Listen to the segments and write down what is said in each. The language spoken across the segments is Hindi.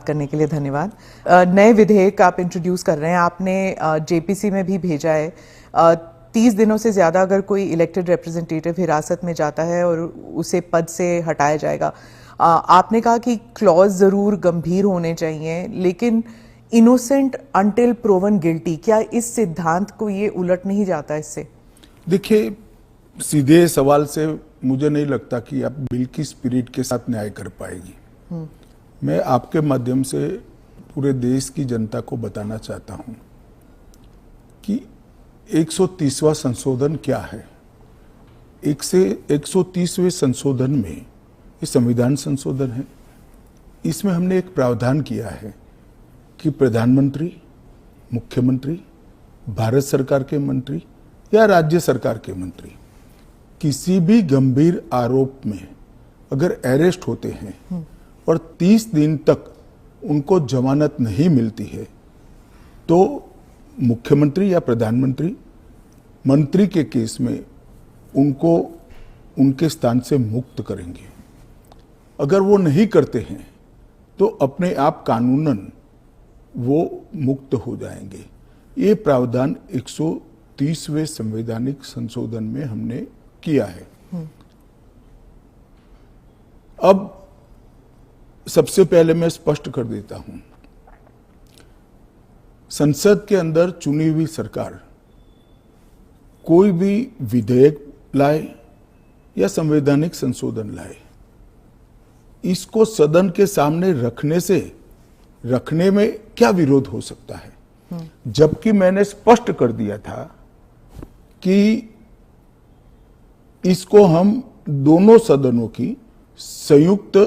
करने के लिए धन्यवाद। नए विधेयक आप इंट्रोड्यूस कर रहे हैं, आपने जेपीसी में भी भेजा है। 30 दिनों से ज़्यादा अगर कोई इलेक्टेड रिप्रेजेंटेटिव हिरासत में जाता है और उसे पद से हटाया जाएगा, आपने कहा कि क्लॉज ज़रूर गंभीर होने चाहिए, लेकिन इनोसेंट अंटिल प्रोवन गिल्टी, क्या इस सिद्धांत को ये उलट नहीं जाता इससे? देखिए, सीधे सवाल से मुझे नहीं लगता कि आप बिल की स्पिरिट के साथ न्याय कर पाएगी। मैं आपके माध्यम से पूरे देश की जनता को बताना चाहता हूं कि 130वां संशोधन क्या है। 130वें संशोधन में, ये संविधान संशोधन है, इसमें हमने एक प्रावधान किया है कि प्रधानमंत्री, मुख्यमंत्री, भारत सरकार के मंत्री या राज्य सरकार के मंत्री किसी भी गंभीर आरोप में अगर अरेस्ट होते हैं और 30 दिन तक उनको जमानत नहीं मिलती है, तो मुख्यमंत्री या प्रधानमंत्री मंत्री के केस में उनको उनके स्थान से मुक्त करेंगे। अगर वो नहीं करते हैं तो अपने आप कानूनन वो मुक्त हो जाएंगे। ये प्रावधान 130वें संवैधानिक संशोधन में हमने किया है। अब सबसे पहले मैं स्पष्ट कर देता हूं, संसद के अंदर चुनी हुई सरकार कोई भी विधेयक लाए या संवैधानिक संशोधन लाए, इसको सदन के सामने रखने में क्या विरोध हो सकता है? जबकि मैंने स्पष्ट कर दिया था कि इसको हम दोनों सदनों की संयुक्त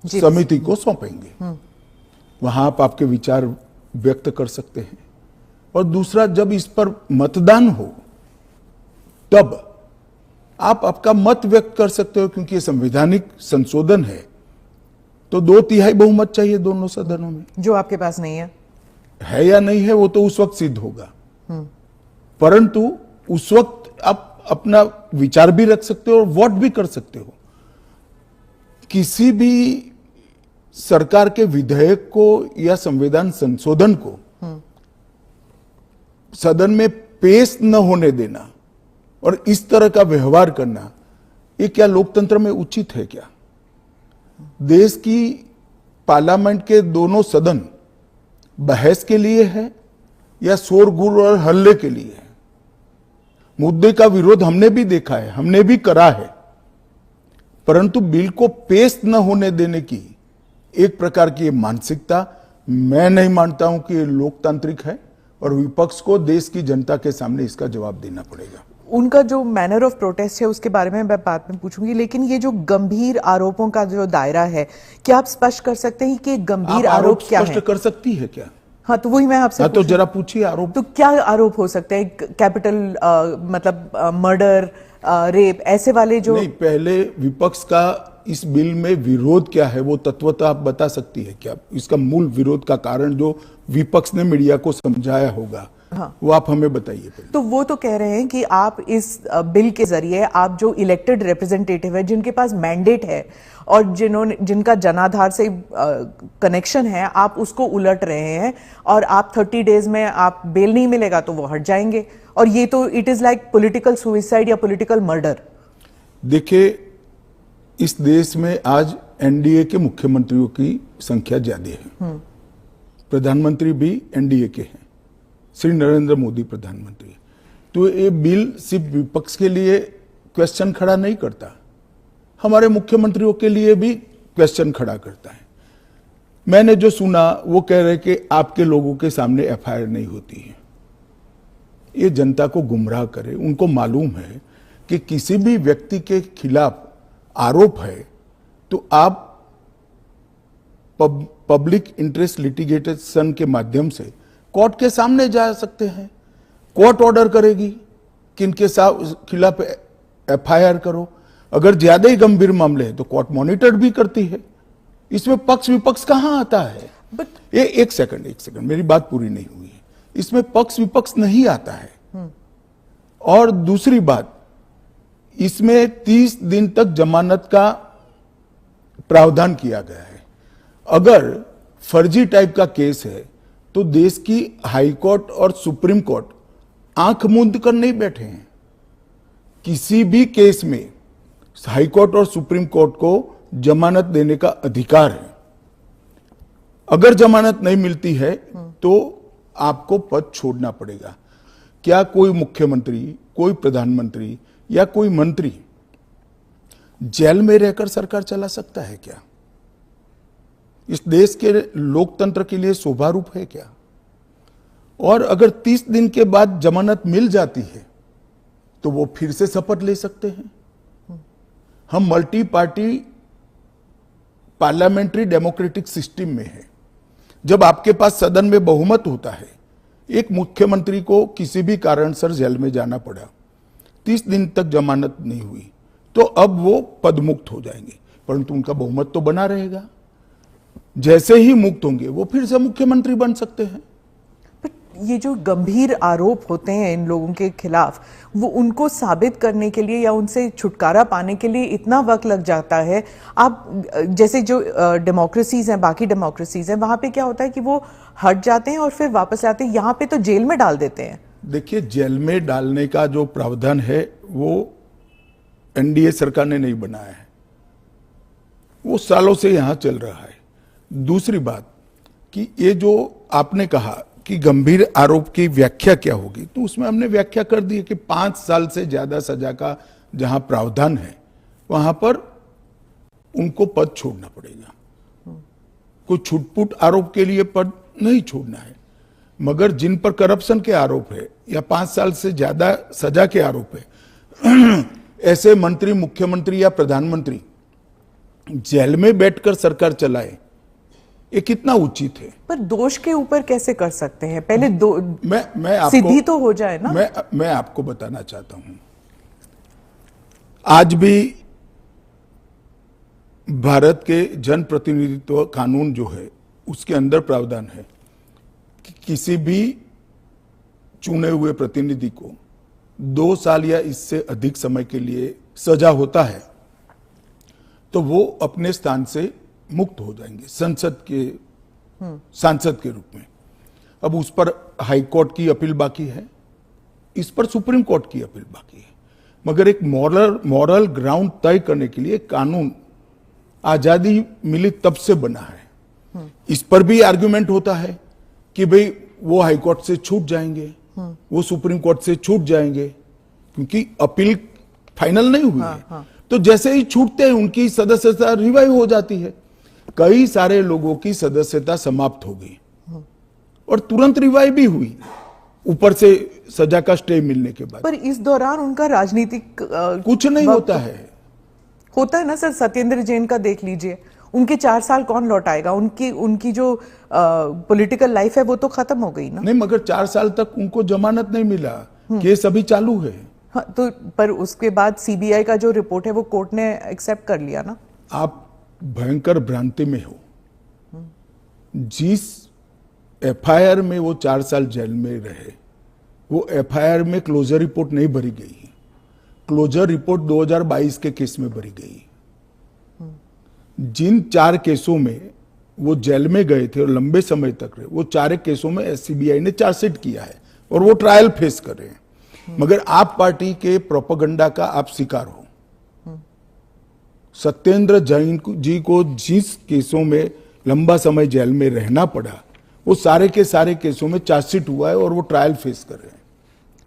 समिति को सौंपेंगे। वहां आप आपके विचार व्यक्त कर सकते हैं। और दूसरा, जब इस पर मतदान हो तब आप आपका मत व्यक्त कर सकते हो, क्योंकि ये संवैधानिक संशोधन है तो 2/3 बहुमत चाहिए दोनों सदनों में, जो आपके पास नहीं है या नहीं है वो तो उस वक्त सिद्ध होगा। परंतु उस वक्त आप अपना विचार भी रख सकते हो और वोट भी कर सकते हो। किसी भी सरकार के विधेयक को या संविधान संशोधन को सदन में पेश न होने देना और इस तरह का व्यवहार करना, ये क्या लोकतंत्र में उचित है? क्या देश की पार्लियामेंट के दोनों सदन बहस के लिए है या शोरगुल और हल्ले के लिए है? मुद्दे का विरोध हमने भी देखा है, हमने भी करा है, परंतु बिल को पेश न होने देने की एक प्रकार की मानसिकता मैं नहीं मानता हूं कि ये लोकतांत्रिक है, और विपक्ष को देश की जनता के सामने इसका जवाब देना पड़ेगा। उनका जो मैनर ऑफ प्रोटेस्ट है उसके बारे में मैं बाद में पूछूंगी, लेकिन ये जो गंभीर आरोपों का जो दायरा है, क्या आप स्पष्ट कर सकते हैं कि गंभीर आरोप क्या है? स्पष्ट कर सकती है क्या? हाँ, तो वही मैं आपसे तो जरा पूछिए आरोप। तो क्या आरोप हो सकते हैं? कैपिटल मतलब मर्डर, रेप, ऐसे वाले जो नहीं, पहले विपक्ष का इस बिल में विरोध क्या है वो तत्वतः आप बता सकती है क्या? इसका मूल विरोध का कारण जो विपक्ष ने मीडिया को समझाया होगा, हाँ, वो आप हमें बताइए। तो वो तो कह रहे हैं कि आप इस बिल के जरिए आप जो इलेक्टेड रिप्रेजेंटेटिव है, जिनके पास मैंडेट है और जिनका जनाधार से कनेक्शन है, आप उसको उलट रहे हैं और आप 30 डेज में आप बेल नहीं मिलेगा तो वो हट जाएंगे, और ये तो it is like political suicide या पॉलिटिकल मर्डर। देखिए, इस देश में आज एनडीए के मुख्यमंत्रियों की संख्या ज्यादा है। प्रधानमंत्री भी एनडीए के हैं, श्री नरेंद्र मोदी प्रधानमंत्री। तो ये बिल सिर्फ विपक्ष के लिए क्वेश्चन खड़ा नहीं करता, हमारे मुख्यमंत्रियों के लिए भी क्वेश्चन खड़ा करता है। मैंने जो सुना वो कह रहे कि आपके लोगों के सामने एफआईआर नहीं होती है। ये जनता को गुमराह करे। उनको मालूम है कि किसी भी व्यक्ति के खिलाफ आरोप है तो आप पब्लिक इंटरेस्ट लिटिगेशन के माध्यम से कोर्ट के सामने जा सकते हैं। कोर्ट ऑर्डर करेगी कि इनके खिलाफ एफआईआर करो। अगर ज्यादा ही गंभीर मामले हैं तो कोर्ट मॉनिटर भी करती है। इसमें पक्ष विपक्ष कहां आता है? ये एक सेकंड मेरी बात पूरी नहीं हुई है। इसमें पक्ष विपक्ष नहीं आता है। और दूसरी बात, इसमें 30 दिन तक जमानत का प्रावधान किया गया है। अगर फर्जी टाइप का केस है तो देश की हाई कोर्ट और सुप्रीम कोर्ट आंख मूंद कर नहीं बैठे हैं। किसी भी केस में हाई कोर्ट और सुप्रीम कोर्ट को जमानत देने का अधिकार है। अगर जमानत नहीं मिलती है तो आपको पद छोड़ना पड़ेगा। क्या कोई मुख्यमंत्री, कोई प्रधानमंत्री या कोई मंत्री जेल में रहकर सरकार चला सकता है क्या? इस देश के लोकतंत्र के लिए शोभा रूप है क्या? और अगर 30 दिन के बाद जमानत मिल जाती है तो वो फिर से शपथ ले सकते हैं। हम multi party parliamentary democratic system में है। जब आपके पास सदन में बहुमत होता है, एक मुख्यमंत्री को किसी भी कारणसर जेल में जाना पड़ा, 30 दिन तक जमानत नहीं हुई, तो अब वो पदमुक्त हो जाएंगे, परंतु उनका बहुमत तो बना रहेगा। जैसे ही मुक्त होंगे वो फिर से मुख्यमंत्री बन सकते हैं। ये जो गंभीर आरोप होते हैं इन लोगों के खिलाफ, वो उनको साबित करने के लिए या उनसे छुटकारा पाने के लिए इतना वक्त लग जाता है। आप जैसे जो डेमोक्रेसीज हैं, बाकी डेमोक्रेसीज हैं, वहां पे क्या होता है कि वो हट जाते हैं और फिर वापस आते हैं। यहाँ पे तो जेल में डाल देते हैं। देखिए, जेल में डालने का जो प्रावधान है वो एनडीए सरकार ने नहीं बनाया है, वो सालों से यहां चल रहा है। दूसरी बात कि ये जो आपने कहा कि गंभीर आरोप की व्याख्या क्या होगी, तो उसमें हमने व्याख्या कर दी है कि 5 साल से ज्यादा सजा का जहां प्रावधान है वहां पर उनको पद छोड़ना पड़ेगा। कोई छुटपुट आरोप के लिए पद नहीं छोड़ना है, मगर जिन पर करप्शन के आरोप है या 5 साल से ज्यादा सजा के आरोप है, ऐसे मंत्री, मुख्यमंत्री या प्रधानमंत्री जेल में बैठकर सरकार चलाए, ये कितना उचित है? पर दोष के ऊपर कैसे कर सकते हैं? पहले मैं आपको सिद्धि तो हो जाए ना। मैं आपको बताना चाहता हूं, आज भी भारत के जन प्रतिनिधित्व कानून जो है उसके अंदर प्रावधान है कि किसी भी चुने हुए प्रतिनिधि को 2 साल या इससे अधिक समय के लिए सजा होता है तो वो अपने स्थान से मुक्त हो जाएंगे सांसद के रूप में। अब उस पर हाई कोर्ट की अपील बाकी है, इस पर सुप्रीम कोर्ट की अपील बाकी है, मगर एक मॉरल ग्राउंड तय करने के लिए कानून आजादी मिली तब से बना है। इस पर भी आर्गुमेंट होता है कि भाई वो हाई कोर्ट से छूट जाएंगे, वो सुप्रीम कोर्ट से छूट जाएंगे, क्योंकि अपील फाइनल नहीं हुई है। तो जैसे ही छूटते हैं उनकी सदस्यता रिवाइव हो जाती है। कई सारे लोगों की सदस्यता समाप्त हो गई और तुरंत रिवाइव भी हुई, ऊपर से सजा का स्टे मिलने के बाद। पर इस दौरान उनका राजनीतिक कुछ नहीं होता है ना सर। सत्येंद्र जैन का देख लीजिए, उनके 4 साल कौन लौटाएगा? उनकी जो पॉलिटिकल लाइफ है वो तो खत्म हो गई ना। नहीं, मगर 4 साल तक उनको जमानत नहीं मिला, केस अभी चालू है। हाँ, तो पर उसके बाद सीबीआई का जो रिपोर्ट है वो कोर्ट ने एक्सेप्ट कर लिया ना। आप भयंकर भ्रांति में हो। जिस एफआईआर में वो 4 साल जेल में रहे, वो एफआईआर में क्लोजर रिपोर्ट नहीं भरी गई। क्लोजर रिपोर्ट 2022 के केस में भरी गई। जिन 4 केसों में वो जेल में गए थे और लंबे समय तक रहे, वो 4 केसों में सीबीआई ने चार्जशीट किया है और वो ट्रायल फेस कर रहे हैं। मगर आप पार्टी के प्रोपेगेंडा का आप शिकार हो। सत्येंद्र जैन जी को जिस केसों में लंबा समय जेल में रहना पड़ा, वो सारे के सारे केसों में चार्जशीट हुआ है और वो ट्रायल फेस कर रहे हैं।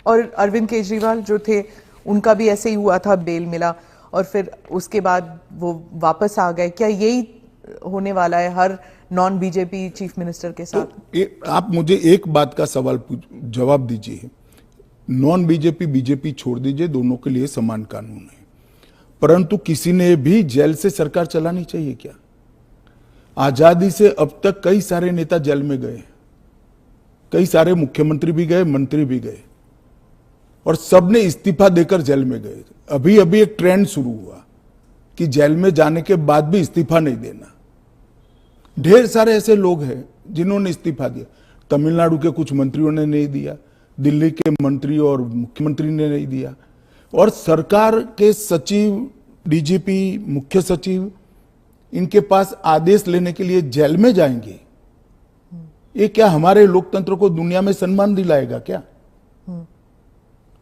और अरविंद केजरीवाल जो थे, उनका भी ऐसे ही हुआ था, बेल मिला और फिर उसके बाद वो वापस आ गए। क्या यही होने वाला है हर नॉन बीजेपी चीफ मिनिस्टर के साथ? तो आप मुझे एक बात का जवाब दीजिए, नॉन बीजेपी बीजेपी छोड़ दीजिए, दोनों के लिए समान कानून है, परंतु किसी ने भी जेल से सरकार चलानी चाहिए क्या? आजादी से अब तक कई सारे नेता जेल में गए, कई सारे मुख्यमंत्री भी गए, मंत्री भी गए, और सबने इस्तीफा देकर जेल में गए। अभी अभी एक ट्रेंड शुरू हुआ कि जेल में जाने के बाद भी इस्तीफा नहीं देना। ढेर सारे ऐसे लोग हैं जिन्होंने इस्तीफा दिया। तमिलनाडु के कुछ मंत्रियों ने नहीं दिया, दिल्ली के मंत्री और मुख्यमंत्री ने नहीं दिया, और सरकार के सचिव, डीजीपी, मुख्य सचिव, इनके पास आदेश लेने के लिए जेल में जाएंगे, ये क्या हमारे लोकतंत्र को दुनिया में सम्मान दिलाएगा क्या?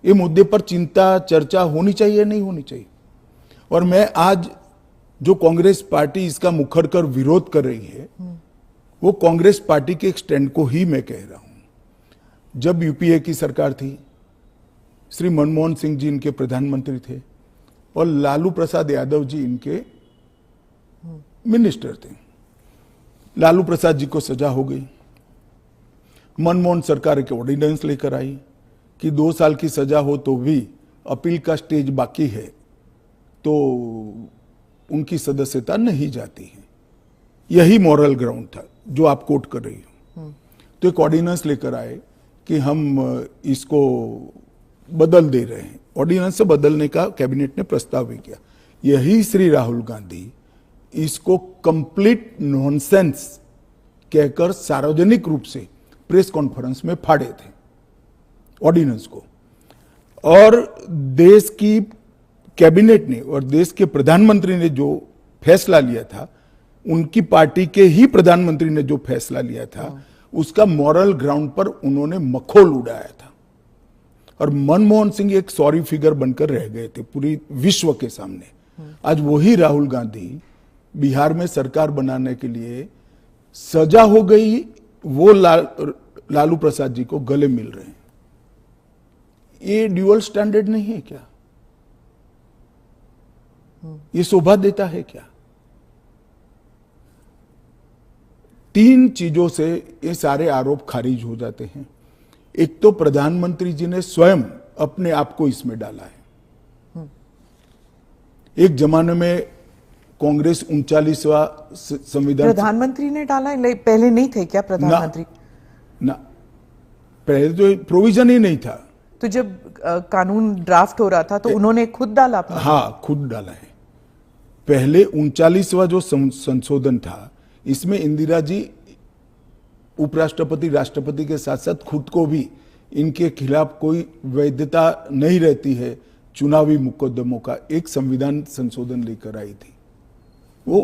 ये मुद्दे पर चिंता चर्चा होनी चाहिए, नहीं होनी चाहिए? और मैं आज जो कांग्रेस पार्टी इसका मुखर कर विरोध कर रही है, वो कांग्रेस पार्टी के एक स्टैंड को ही मैं कह रहा हूं। जब यूपीए की सरकार थी, श्री मनमोहन सिंह जी इनके प्रधानमंत्री थे और लालू प्रसाद यादव जी इनके मिनिस्टर थे। लालू प्रसाद जी को सजा हो गई, मनमोहन सरकार एक ऑर्डिनेंस लेकर आई कि 2 साल की सजा हो तो भी अपील का स्टेज बाकी है तो उनकी सदस्यता नहीं जाती है। यही मॉरल ग्राउंड था जो आप कोट कर रही हो। तो एक ऑर्डिनेंस लेकर आए कि हम इसको बदल दे रहे हैं। ऑर्डिनेंस से बदलने का कैबिनेट ने प्रस्ताव भी किया। यही श्री राहुल गांधी इसको कंप्लीट नॉनसेंस कहकर सार्वजनिक रूप से प्रेस कॉन्फ्रेंस में फाड़े थे ऑर्डिनेंस को। और देश की कैबिनेट ने और देश के प्रधानमंत्री ने जो फैसला लिया था, उनकी पार्टी के ही प्रधानमंत्री ने जो फैसला लिया था, उसका मॉरल ग्राउंड पर उन्होंने मखौल उड़ाया था। और मनमोहन सिंह एक सॉरी फिगर बनकर रह गए थे पूरी विश्व के सामने। आज वही राहुल गांधी बिहार में सरकार बनाने के लिए सजा हो गई, वो लालू प्रसाद जी को गले मिल रहे हैं। ये ड्यूअल स्टैंडर्ड नहीं है क्या? ये शोभा देता है क्या? 3 चीजों से ये सारे आरोप खारिज हो जाते हैं। एक तो प्रधानमंत्री जी ने स्वयं अपने आप को इसमें डाला है। एक जमाने में कांग्रेस 39वां संविधान, प्रधानमंत्री ने डाला है, पहले नहीं थे क्या प्रधानमंत्री? ना, पहले तो प्रोविजन ही नहीं था। तो जब कानून ड्राफ्ट हो रहा था तो उन्होंने खुद डाला अपना? हाँ, खुद डाला है। पहले 39वां जो संशोधन था, इसमें इंदिरा जी उपराष्ट्रपति राष्ट्रपति के साथ साथ खुद को भी इनके खिलाफ कोई वैधता नहीं रहती है चुनावी मुकदमों का एक संविधान संशोधन लेकर आई थी। वो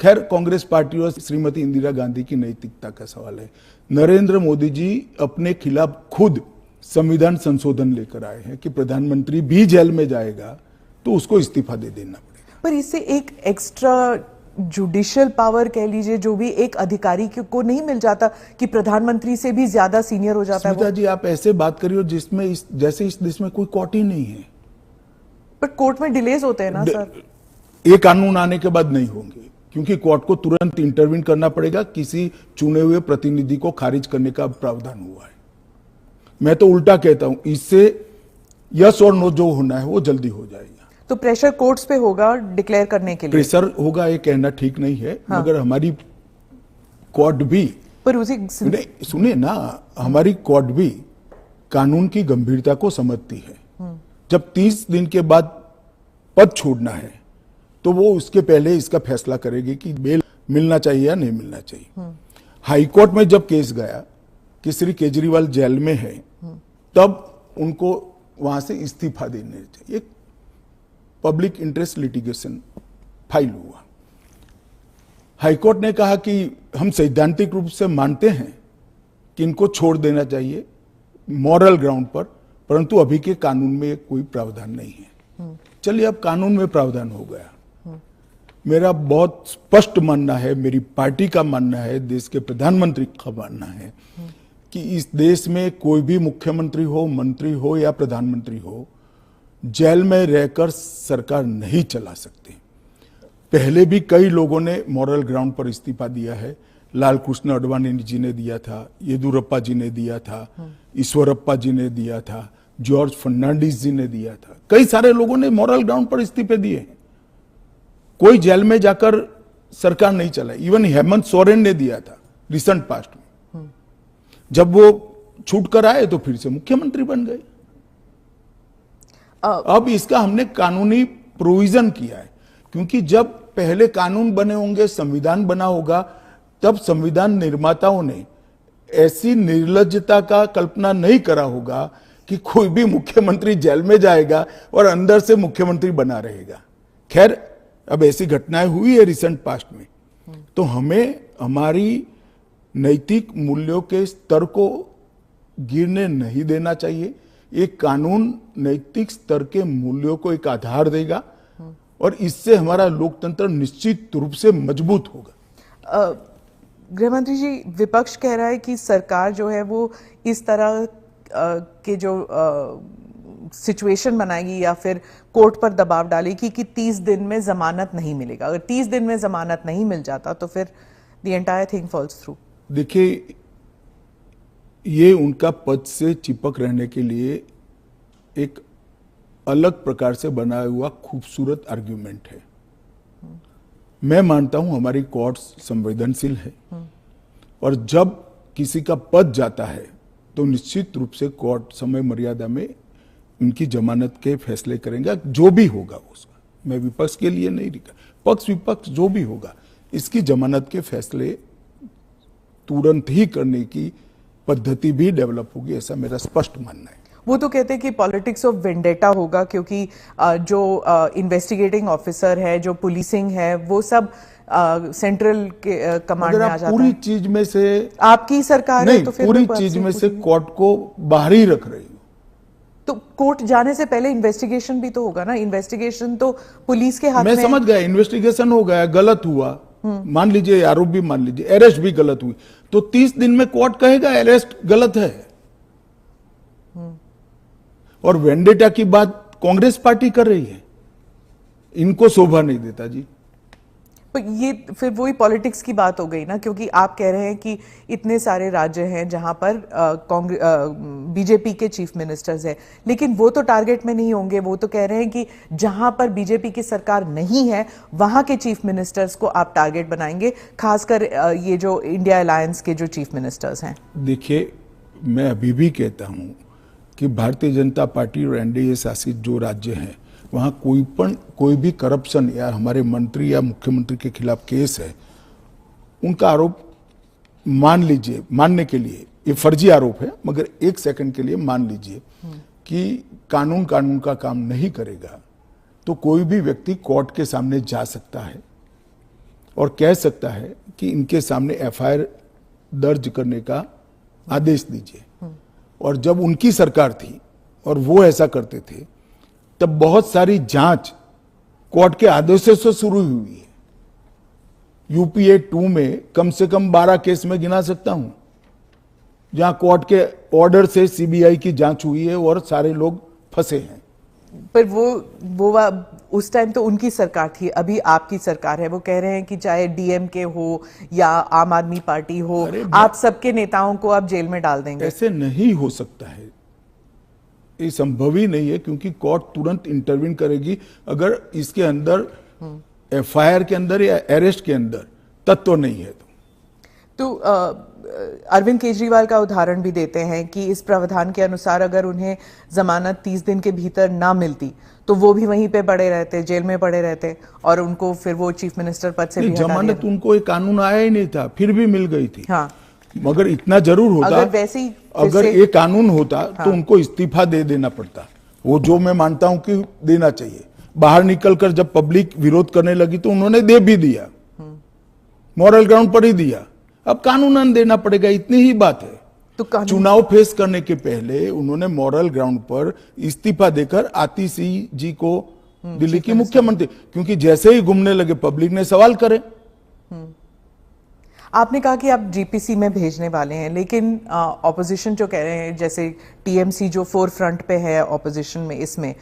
खैर कांग्रेस पार्टी और श्रीमती इंदिरा गांधी की नैतिकता का सवाल है। नरेंद्र मोदी जी अपने खिलाफ खुद संविधान संशोधन लेकर आए हैं कि प्रधानमंत्री भी जेल में जाएगा तो उसको इस्तीफा दे देना पड़ेगा। पर इससे एक एक्स्ट्रा जुडिशियल पावर कह लीजिए जो भी एक अधिकारी को नहीं मिल जाता कि प्रधानमंत्री से भी ज्यादा सीनियर हो जाता है? स्मिता जी, आप ऐसे बात करिए जिसमें जैसे इस देश में कोई कोर्ट ही नहीं है। पर कोर्ट में डिलेज होते हैं ना सर? ये कानून आने के बाद नहीं होंगे, क्योंकि कोर्ट को तुरंत इंटरवीन करना पड़ेगा। किसी चुने हुए प्रतिनिधि को खारिज करने का प्रावधान हुआ है। मैं तो उल्टा कहता हूं, इससे यस और नो जो होना है वो जल्दी हो जाएगा। तो प्रेशर कोर्ट्स पे होगा डिक्लेयर करने के लिए? प्रेशर होगा ये कहना ठीक नहीं है। हाँ। मगर हमारी कोर्ट भी, पर उसी सुनिए ना, हमारी कोर्ट भी कानून की गंभीरता को समझती है। जब 30 दिन के बाद पद छोड़ना है तो वो उसके पहले इसका फैसला करेगी कि बेल मिलना चाहिए या नहीं मिलना चाहिए। हाईकोर्ट में जब केस गया कि श्री केजरीवाल जेल में है, तब उनको वहां से इस्तीफा देने चाहिए। पब्लिक इंटरेस्ट लिटिगेशन फाइल हुआ। हाईकोर्ट ने कहा कि हम सैद्धांतिक रूप से मानते हैं कि इनको छोड़ देना चाहिए मॉरल ग्राउंड पर, परंतु अभी के कानून में कोई प्रावधान नहीं है। चलिए, अब कानून में प्रावधान हो गया। मेरा बहुत स्पष्ट मानना है, मेरी पार्टी का मानना है, देश के प्रधानमंत्री का मानना है कि इस देश में कोई भी मुख्यमंत्री हो, मंत्री हो या प्रधानमंत्री हो, जेल में रहकर सरकार नहीं चला सकते। पहले भी कई लोगों ने मॉरल ग्राउंड पर इस्तीफा दिया है। लाल कृष्ण अडवाणी जी ने दिया था, येदुरप्पा जी ने दिया था, ईश्वरप्पा जी ने दिया था, जॉर्ज फर्नांडिस जी ने दिया था। कई सारे लोगों ने मॉरल ग्राउंड पर इस्तीफे दिए हैं। कोई जेल में जाकर सरकार नहीं चलाई। इवन हेमंत सोरेन ने दिया था रिसेंट पास्ट में। जब वो छूट कर आए तो फिर से मुख्यमंत्री बन गए। अब इसका हमने कानूनी प्रोविजन किया है, क्योंकि जब पहले कानून बने होंगे, संविधान बना होगा, तब संविधान निर्माताओं ने ऐसी निर्लज्जता का कल्पना नहीं करा होगा कि कोई भी मुख्यमंत्री जेल में जाएगा और अंदर से मुख्यमंत्री बना रहेगा। खैर, अब ऐसी घटनाएं हुई है रिसेंट पास्ट में, तो हमें हमारी नैतिक मूल्यों के स्तर को गिरने नहीं देना चाहिए। एक कानून नैतिक स्तर के मूल्यों को एक आधार देगा और इससे हमारा लोकतंत्र निश्चित रूप से मजबूत होगा। गृह मंत्री जी, विपक्ष कह रहा है कि सरकार जो है वो इस तरह के जो सिचुएशन बनाएगी या फिर कोर्ट पर दबाव डालेगी कि 30 दिन में जमानत नहीं मिलेगा। अगर 30 दिन में जमानत नहीं मिल जाता तो फिर the entire thing falls through. देखिए, ये उनका पद से चिपक रहने के लिए एक अलग प्रकार से बनाया हुआ खूबसूरत आर्ग्यूमेंट है। मैं मानता हूं हमारी कोर्ट्स संवेदनशील है और जब किसी का पद जाता है तो निश्चित रूप से कोर्ट समय मर्यादा में उनकी जमानत के फैसले करेंगे, जो भी होगा उसका। मैं विपक्ष के लिए नहीं लिखा, पक्ष विपक्ष जो भी होगा इसकी जमानत के फैसले तुरंत ही करने की पद्धति भी डेवलप होगी, ऐसा मेरा स्पष्ट मानना है। वो तो कहते हैं कि पॉलिटिक्स ऑफ वेंडेटा होगा क्योंकि जो इन्वेस्टिगेटिंग ऑफिसर है, जो पुलिसिंग है, वो सब सेंट्रल के कमांड में आ जाता है। पूरी चीज में से आपकी सरकार नहीं, है तो फिर पूरी चीज में से कोर्ट को बाहर ही रख रही हूं। तो कोर्ट जाने से पहले इन्वेस्टिगेशन भी तो होगा ना। इन्वेस्टिगेशन तो पुलिस के हाथ में। मैं समझ गया, इन्वेस्टिगेशन हो गया, गलत हुआ, मान लीजिए आरोप भी मान लीजिए, अरेस्ट भी गलत हुई, तो 30 दिन में कोर्ट कहेगा अरेस्ट गलत है। और वेंडेटा की बात कांग्रेस पार्टी कर रही है, इनको शोभा नहीं देता जी। पर ये फिर वही पॉलिटिक्स की बात हो गई ना, क्योंकि आप कह रहे हैं कि इतने सारे राज्य हैं जहां पर बीजेपी के चीफ मिनिस्टर्स हैं, लेकिन वो तो टारगेट में नहीं होंगे। वो तो कह रहे हैं कि जहां पर बीजेपी की सरकार नहीं है वहां के चीफ मिनिस्टर्स को आप टारगेट बनाएंगे, खासकर ये जो इंडिया अलायंस के जो चीफ मिनिस्टर्स हैं। देखिए, मैं अभी भी कहता हूं कि भारतीय जनता पार्टी और एनडीए शासित जो राज्य हैं वहां कोई भी करप्शन या हमारे मंत्री या मुख्यमंत्री के खिलाफ केस है, उनका आरोप मान लीजिए, मानने के लिए ये फर्जी आरोप है, मगर एक सेकंड के लिए मान लीजिए कि कानून का काम नहीं करेगा, तो कोई भी व्यक्ति कोर्ट के सामने जा सकता है और कह सकता है कि इनके सामने एफआईआर दर्ज करने का आदेश दीजिए। और जब उनकी सरकार थी और वो ऐसा करते थे, तब बहुत सारी जांच कोर्ट के आदेशों से शुरू हुई है। यूपीए 2 में कम से कम 12 केस में गिना सकता हूं जहां कोर्ट के ऑर्डर से सीबीआई की जांच हुई है और सारे लोग फंसे हैं। पर वो उस टाइम तो उनकी सरकार थी, अभी आपकी सरकार है। वो कह रहे हैं कि चाहे डीएमके हो या आम आदमी पार्टी हो, आप सबके नेताओं को आप जेल में डाल देंगे। ऐसे नहीं हो सकता है, ये संभव ही नहीं है, क्योंकि कोर्ट तुरंत इंटरवीन करेगी अगर इसके अंदर एफआईआर के अंदर या अरेस्ट के अंदर तत्व नहीं है तो अरविंद केजरीवाल का उदाहरण भी देते हैं कि इस प्रावधान के अनुसार अगर उन्हें जमानत 30 दिन के भीतर ना मिलती तो वो भी वहीं पे पड़े रहते, जेल में पड़े रहते, और उनको फिर वो चीफ मिनिस्टर पद से भी हटा दिया। जमानत उनको एक कानून आया ही नहीं था, फिर भी मिल गई थी। हाँ, मगर इतना जरूर होता, अगर वैसे ही अगर ये कानून होता तो उनको इस्तीफा दे देना पड़ता, वो जो मैं मानता हूं कि देना चाहिए। बाहर निकलकर जब पब्लिक विरोध करने लगी तो उन्होंने दे भी दिया, मॉरल ग्राउंड पर ही दिया। अब कानूनन देना पड़ेगा, इतनी ही बात है। तो चुनाव फेस करने के पहले उन्होंने मॉरल ग्राउंड पर इस्तीफा देकर आतिशी जी को दिल्ली की मुख्यमंत्री, क्योंकि जैसे ही घूमने लगे पब्लिक ने सवाल करे। आपने कहा कि आप जीपीसी में भेजने वाले हैं, लेकिन ऑपोजिशन जो कह रहे हैं, जैसे टीएमसी जो फोर फ्रंट पे है ऑपोजिशन में, इसमें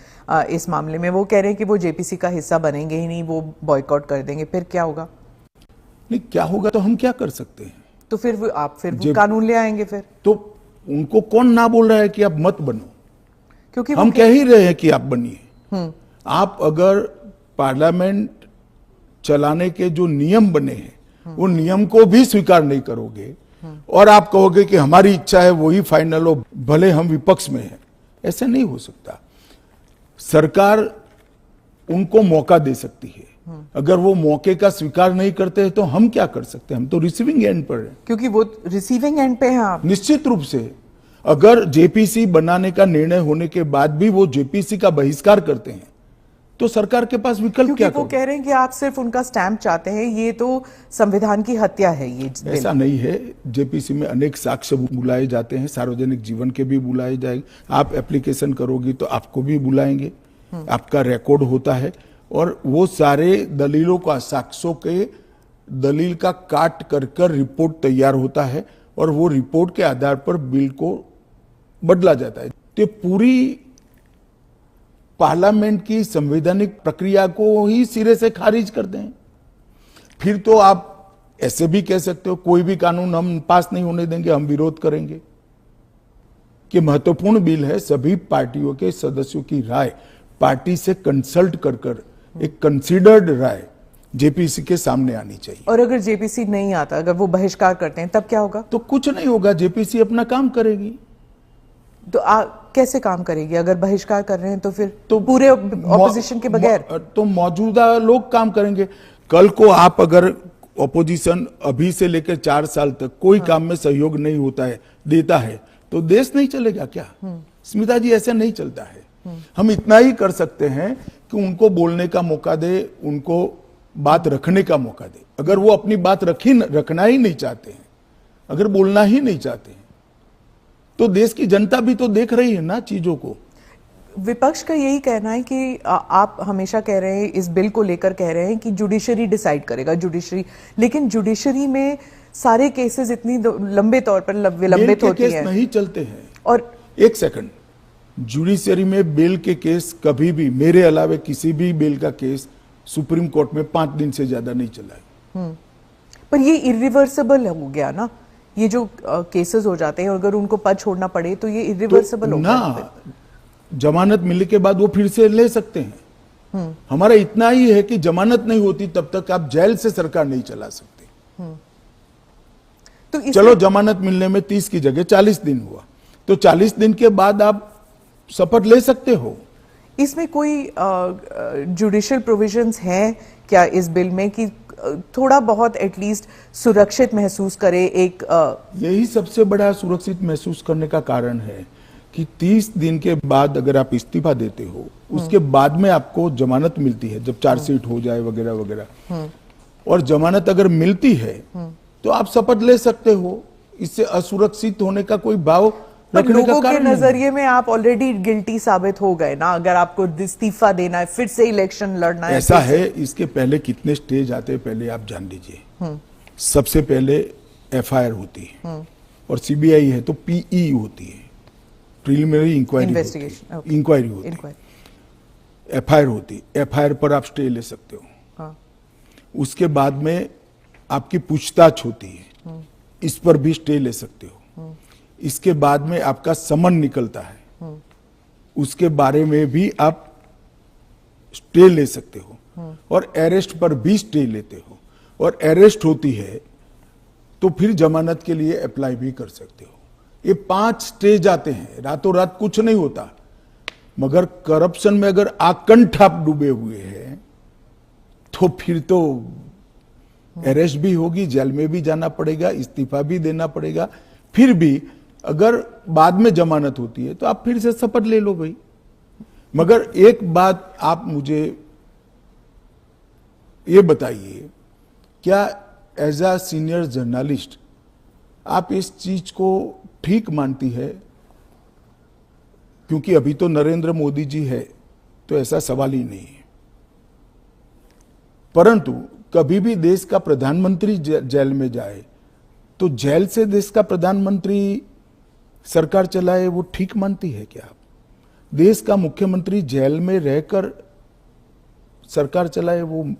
इस मामले में वो कह रहे हैं कि वो जेपीसी का हिस्सा बनेंगे ही नहीं, वो बॉयकॉट कर देंगे। फिर क्या होगा? नहीं, क्या होगा तो हम क्या कर सकते हैं? तो फिर वो कानून ले आएंगे फिर? तो उनको कौन ना बोल रहा है कि आप मत बनो, क्योंकि हम कह ही रहे हैं कि आप बनिए। आप अगर पार्लियामेंट चलाने के जो नियम बने हैं वो नियम को भी स्वीकार नहीं करोगे और आप कहोगे कि हमारी इच्छा है वही फाइनल हो, भले हम विपक्ष में हैं, ऐसे नहीं हो सकता। सरकार उनको मौका दे सकती है, अगर वो मौके का स्वीकार नहीं करते हैं तो हम क्या कर सकते हैं? हम तो रिसीविंग एंड पर हैं, क्योंकि वो रिसीविंग एंड पे हैं आप। निश्चित रूप से अगर जेपीसी बनाने का निर्णय होने के बाद भी वो जेपीसी का बहिष्कार करते हैं तो सरकार के पास विकल्प क्योंकि क्या वो कह रहे हैं कि आप सिर्फ उनका स्टैंप चाहते हैं, ये तो संविधान की हत्या है ये बिल। ऐसा नहीं है। जेपीसी में अनेक साक्ष्य बुलाए जाते हैं, सार्वजनिक जीवन के भी बुलाए जाएंगे। आप एप्लीकेशन करोगी तो आपको भी बुलाएंगे, आपका रिकॉर्ड होता है, और वो सारे दलीलों का, साक्ष्यों के दलील का काट कर रिपोर्ट तैयार होता है, और वो रिपोर्ट के आधार पर बिल को बदला जाता है। तो पूरी पार्लियामेंट की संवैधानिक प्रक्रिया को ही सिरे से खारिज कर दें। फिर तो आप ऐसे भी कह सकते हो कोई भी कानून हम पास नहीं होने देंगे, हम विरोध करेंगे। कि महत्वपूर्ण बिल है, सभी पार्टियों के सदस्यों की राय पार्टी से कंसल्ट कर एक कंसीडर्ड राय जेपीसी के सामने आनी चाहिए। और अगर जेपीसी नहीं आता, अगर वो बहिष्कार करते हैं, तब क्या होगा? तो कुछ नहीं होगा, जेपीसी अपना काम करेगी। तो कैसे काम करेगी? अगर बहिष्कार कर रहे हैं तो फिर तो पूरे ऑपोजिशन के बगैर तो मौजूदा लोग काम करेंगे। कल को आप अगर ऑपोजिशन अभी से लेकर 4 साल तक कोई काम में सहयोग नहीं होता है, देता है, तो देश नहीं चलेगा क्या? स्मिता जी, ऐसे नहीं चलता है। हम इतना ही कर सकते हैं कि उनको बोलने का मौका दे, उनको बात रखने का मौका दे। अगर वो अपनी बात रखना ही नहीं चाहते हैं, अगर बोलना ही नहीं चाहते हैं, तो देश की जनता भी तो देख रही है ना चीजों को। विपक्ष का यही कहना है कि आप हमेशा कह रहे हैं, इस बिल को लेकर कह रहे हैं कि जुडिशरी डिसाइड करेगा, जुडिशरी, लेकिन जुडिशरी में सारे केसेस इतनी लंबे तौर पर विलंबित होती हैं, नहीं चलते हैं। और एक सेकंड, जुडिशरी में बिल के केस कभी भी, मेरे अलावे किसी भी बिल का केस सुप्रीम कोर्ट में 5 दिन से ज्यादा नहीं चला है। पर ये इरिवर्सिबल हो गया ना, ये जो केसेस हो जाते हैं, अगर उनको पद छोड़ना पड़े तो ये इरिवर्सिबल तो हो ना, जमानत मिलने के बाद वो फिर से ले सकते हैं। हमारा इतना ही है कि जमानत नहीं होती तब तक आप जेल से सरकार नहीं चला सकते। तो चलो, जमानत मिलने में 30 की जगह 40 दिन हुआ, तो 40 दिन के बाद आप शपथ ले सकते हो। इसमें कोई जुडिशियल प्रोविजंस हैं क्या इस बिल में कि थोड़ा बहुत एटलीस्ट सुरक्षित महसूस करे? यही सबसे बड़ा सुरक्षित महसूस करने का कारण है कि 30 दिन के बाद अगर आप इस्तीफा देते हो, उसके बाद में आपको जमानत मिलती है, जब चार्जशीट हो जाए वगैरह वगैरह, और जमानत अगर मिलती है तो आप शपथ ले सकते हो। इससे असुरक्षित होने का कोई भाव रखने का कारण नहीं। नजरिए में आप ऑलरेडी गिल्टी साबित हो गए ना, अगर आपको इस्तीफा देना है, फिर से इलेक्शन लड़ना है। ऐसा है, इसके पहले कितने स्टेज आते हैं पहले आप जान लीजिए। सबसे पहले एफआईआर होती है, और सीबीआई है तो पीई होती है, प्रिलिमिनरी इंक्वायरी होती है। एफआईआर होती है, एफआईआर पर आप स्टे ले सकते हो। उसके बाद में आपकी पूछताछ होती है, इस पर भी स्टे ले सकते हो। इसके बाद में आपका समन निकलता है, उसके बारे में भी आप स्टे ले सकते हो, और अरेस्ट पर भी स्टे लेते हो, और अरेस्ट होती है तो फिर जमानत के लिए अप्लाई भी कर सकते हो। ये 5 स्टेज आते हैं, रातों रात कुछ नहीं होता। मगर करप्शन में अगर आकंठ आप डूबे हुए हैं तो फिर तो अरेस्ट भी होगी, जेल में भी जाना पड़ेगा, इस्तीफा भी देना पड़ेगा। फिर भी अगर बाद में जमानत होती है तो आप फिर से शपथ ले लो भाई। मगर एक बात आप मुझे ये बताइए, क्या एज अ सीनियर जर्नलिस्ट आप इस चीज को ठीक मानती है? क्योंकि अभी तो नरेंद्र मोदी जी है तो ऐसा सवाल ही नहीं है, परंतु कभी भी देश का प्रधानमंत्री जेल में जाए तो जेल से देश का प्रधानमंत्री सरकार चलाए, वो ठीक मानती है क्या आप? देश का मुख्यमंत्री जेल में रहकर सरकार चलाए, वो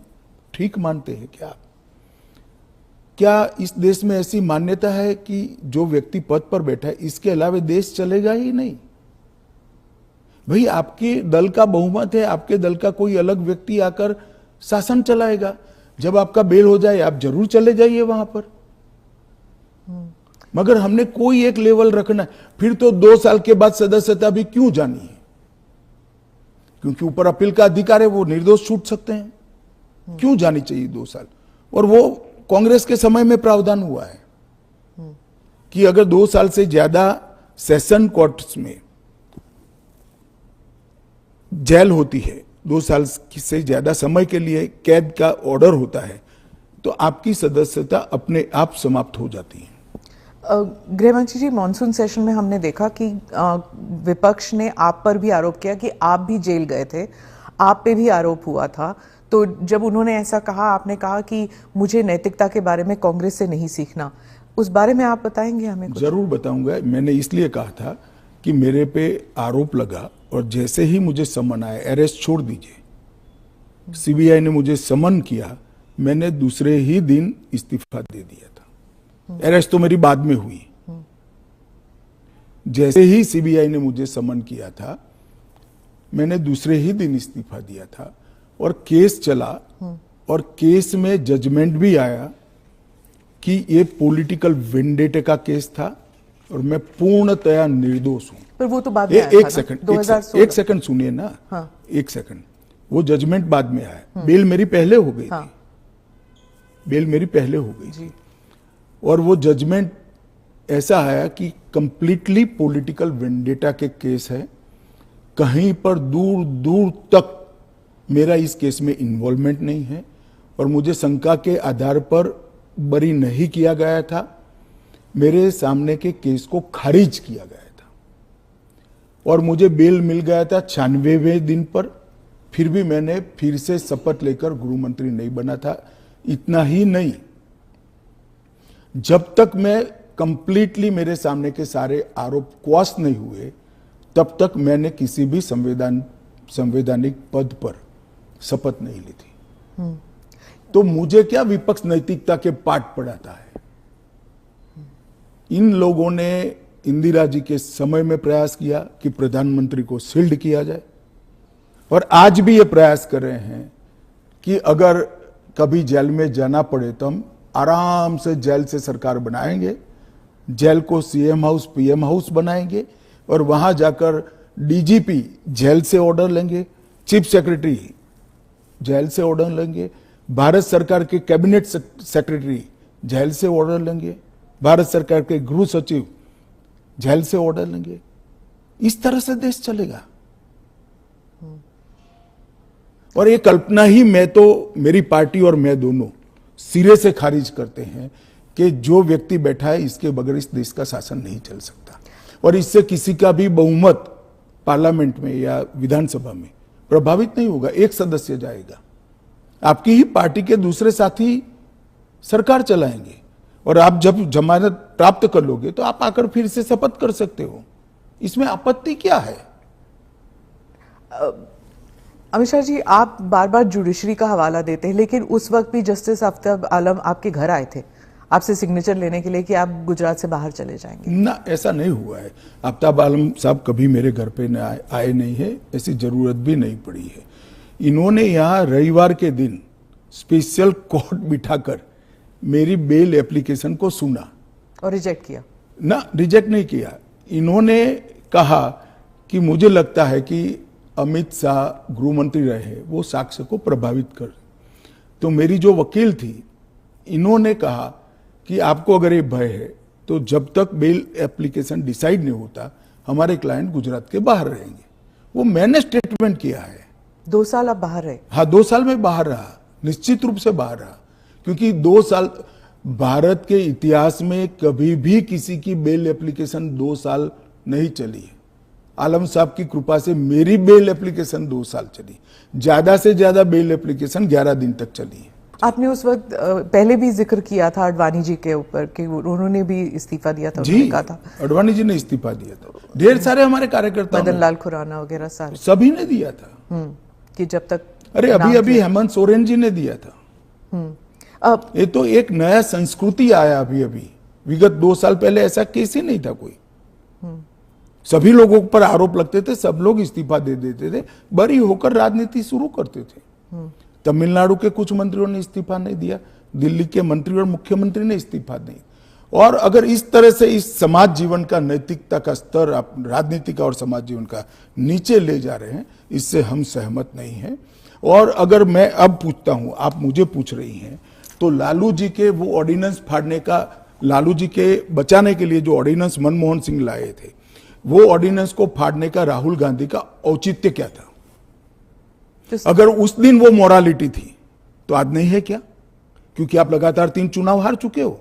ठीक मानते हैं क्या आप? क्या इस देश में ऐसी मान्यता है कि जो व्यक्ति पद पर बैठा है इसके अलावा देश चलेगा ही नहीं? भाई, आपके दल का बहुमत है, आपके दल का कोई अलग व्यक्ति आकर शासन चलाएगा। जब आपका बेल हो जाए आप जरूर चले जाइए वहां पर। मगर हमने कोई एक लेवल रखना है। फिर तो 2 साल के बाद सदस्यता भी क्यों जानी है? क्योंकि ऊपर अपील का अधिकार है, वो निर्दोष छूट सकते हैं। क्यों जानी चाहिए 2 साल? और वो कांग्रेस के समय में प्रावधान हुआ है कि अगर 2 साल से ज्यादा सेशन कोर्ट्स में जेल होती है 2 साल से ज्यादा समय के लिए कैद का ऑर्डर होता है तो आपकी सदस्यता अपने आप समाप्त हो जाती है। गृहमंत्री जी, मॉनसून सेशन में हमने देखा कि विपक्ष ने आप पर भी आरोप किया कि आप भी जेल गए थे, आप पे भी आरोप हुआ था। तो जब उन्होंने ऐसा कहा, आपने कहा कि मुझे नैतिकता के बारे में कांग्रेस से नहीं सीखना, उस बारे में आप बताएंगे हमें कुछ? जरूर बताऊंगा। मैंने इसलिए कहा था कि मेरे पे आरोप लगा और जैसे ही मुझे समन आया, अरेस्ट छोड़ दीजिए, सीबीआई ने मुझे समन किया, मैंने दूसरे ही दिन इस्तीफा दे दिया था। अरेस्ट तो मेरी बाद में हुई। जैसे ही सीबीआई ने मुझे समन किया था, मैंने दूसरे ही दिन इस्तीफा दिया था और केस चला और केस में जजमेंट भी आया कि ये पॉलिटिकल वेंडेटे का केस था और मैं पूर्णतया निर्दोष हूं। पर वो तो बाद में आया था एक ना, सेकंड 2016। एक सेकंड सुनिए ना। हाँ। एक सेकंड, वो जजमेंट बाद में आया। बेल मेरी पहले हो गई थी, बेल मेरी पहले हो गई थी और वो जजमेंट ऐसा आया कि कंप्लीटली पॉलिटिकल वेंडेटा के केस है, कहीं पर दूर दूर तक मेरा इस केस में इन्वॉल्वमेंट नहीं है और मुझे शंका के आधार पर बरी नहीं किया गया था। मेरे सामने के केस को खारिज किया गया था और मुझे बेल मिल गया था 96वें दिन पर। फिर भी मैंने फिर से शपथ लेकर गृह मंत्री नहीं बना था। इतना ही नहीं, जब तक मैं कंप्लीटली मेरे सामने के सारे आरोप क्वाश नहीं हुए तब तक मैंने किसी भी संवैधानिक पद पर शपथ नहीं ली थी। तो मुझे क्या विपक्ष नैतिकता के पाठ पढ़ाता है? इन लोगों ने इंदिरा जी के समय में प्रयास किया कि प्रधानमंत्री को शील्ड किया जाए और आज भी ये प्रयास कर रहे हैं कि अगर कभी जेल में जाना पड़े तो हम आराम से जेल से सरकार बनाएंगे, जेल को सीएम हाउस पीएम हाउस बनाएंगे और वहां जाकर डीजीपी जेल से ऑर्डर लेंगे, चीफ सेक्रेटरी जेल से ऑर्डर लेंगे, भारत सरकार के कैबिनेट सेक्रेटरी जेल से ऑर्डर लेंगे, भारत सरकार के गृह सचिव जेल से ऑर्डर लेंगे। इस तरह से देश चलेगा। और ये कल्पना ही मैं तो, मेरी पार्टी और मैं दोनों सिरे से खारिज करते हैं कि जो व्यक्ति बैठा है इसके बगैर इस देश का शासन नहीं चल सकता और इससे किसी का भी बहुमत पार्लियामेंट में या विधानसभा में प्रभावित नहीं होगा। एक सदस्य जाएगा, आपकी ही पार्टी के दूसरे साथी सरकार चलाएंगे और आप जब जमानत प्राप्त कर लोगे तो आप आकर फिर से शपथ कर सकते हो। इसमें आपत्ति क्या है? अमित शाह जी, आप बार बार जुडिशरी का हवाला देते हैं, लेकिन उस वक्त भी जस्टिस आफ्ताब आलम आपके घर आए थे आपसे सिग्नेचर लेने के लिए कि आप गुजरात से बाहर चले जाएंगे। ना, ऐसा नहीं हुआ है। आफ्ताब आलम साहब कभी मेरे घर पे आए नहीं है, ऐसी जरूरत भी नहीं पड़ी है। इन्होंने यहाँ रविवार के दिन स्पेशल कोर्ट बिठाकर मेरी बेल एप्लीकेशन को सुना और रिजेक्ट किया। ना, रिजेक्ट नहीं किया। इन्होंने कहा कि मुझे लगता है कि अमित शाह गृह मंत्री रहे, वो साक्ष्य को प्रभावित कर। तो मेरी जो वकील थी, इन्होंने कहा कि आपको अगर ये भय है तो जब तक बेल एप्लीकेशन डिसाइड नहीं होता हमारे क्लाइंट गुजरात के बाहर रहेंगे। वो मैंने स्टेटमेंट किया है। 2 साल आप बाहर रहे? हाँ, 2 साल में बाहर रहा, निश्चित रूप से बाहर रहा, क्योंकि 2 साल भारत के इतिहास में कभी भी किसी की बेल एप्लीकेशन 2 साल नहीं चली है। आलम साहब की कृपा से मेरी बेल एप्लीकेशन 2 साल चली। ज्यादा से ज्यादा बेल एप्लीकेशन 11 दिन तक चली है। आपने उस वक्त पहले भी जिक्र किया था अडवाणी जी के ऊपर कि उन्होंने भी इस्तीफा दिया था। जी, कहा था अडवाणी जी ने इस्तीफा दिया था। ढेर सारे हमारे कार्यकर्ता, मदन लाल खुराना वगैरह सारे, सभी ने दिया था कि जब तक, अरे अभी हेमंत सोरेन जी ने दिया था। ये तो एक नया संस्कृति आया अभी। विगत 2 साल पहले ऐसा केस ही नहीं था कोई। सभी लोगों पर आरोप लगते थे, सब लोग इस्तीफा दे देते थे, बरी होकर राजनीति शुरू करते थे। तमिलनाडु के कुछ मंत्रियों ने इस्तीफा नहीं दिया, दिल्ली के मंत्री और मुख्यमंत्री ने इस्तीफा नहीं। और अगर इस तरह से इस समाज जीवन का, नैतिकता का स्तर आप राजनीति का और समाज जीवन का नीचे ले जा रहे हैं, इससे हम सहमत नहीं हैं। और अगर मैं अब पूछता हूं, आप मुझे पूछ रही हैं, तो लालू जी के वो ऑर्डिनेंस फाड़ने का, लालू जी के बचाने के लिए जो ऑर्डिनेंस मनमोहन सिंह लाए थे, वो ऑर्डिनेंस को फाड़ने का राहुल गांधी का औचित्य क्या था? अगर उस दिन वो मोरालिटी थी तो आज नहीं है क्या? क्योंकि आप लगातार 3 चुनाव हार चुके हो।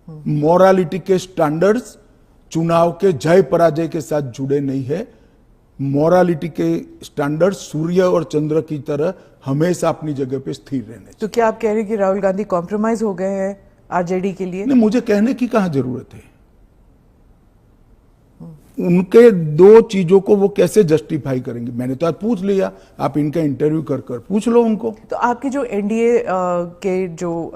मोरालिटी के स्टैंडर्ड्स चुनाव के जय पराजय के साथ जुड़े नहीं है। मोरालिटी के स्टैंडर्ड सूर्य और चंद्र की तरह हमेशा अपनी जगह पे स्थिर रहने चाहिए। तो क्या आप कह रहे हैं कि राहुल गांधी कॉम्प्रोमाइज हो गए हैं आरजेडी के लिए? नहीं, मुझे कहने की कहां जरूरत है। उनके 2 चीजों को वो कैसे जस्टिफाई करेंगे? मैंने तो आज पूछ लिया, आप इनका इंटरव्यू कर पूछ लो उनको। तो आपके जो एनडीए के जो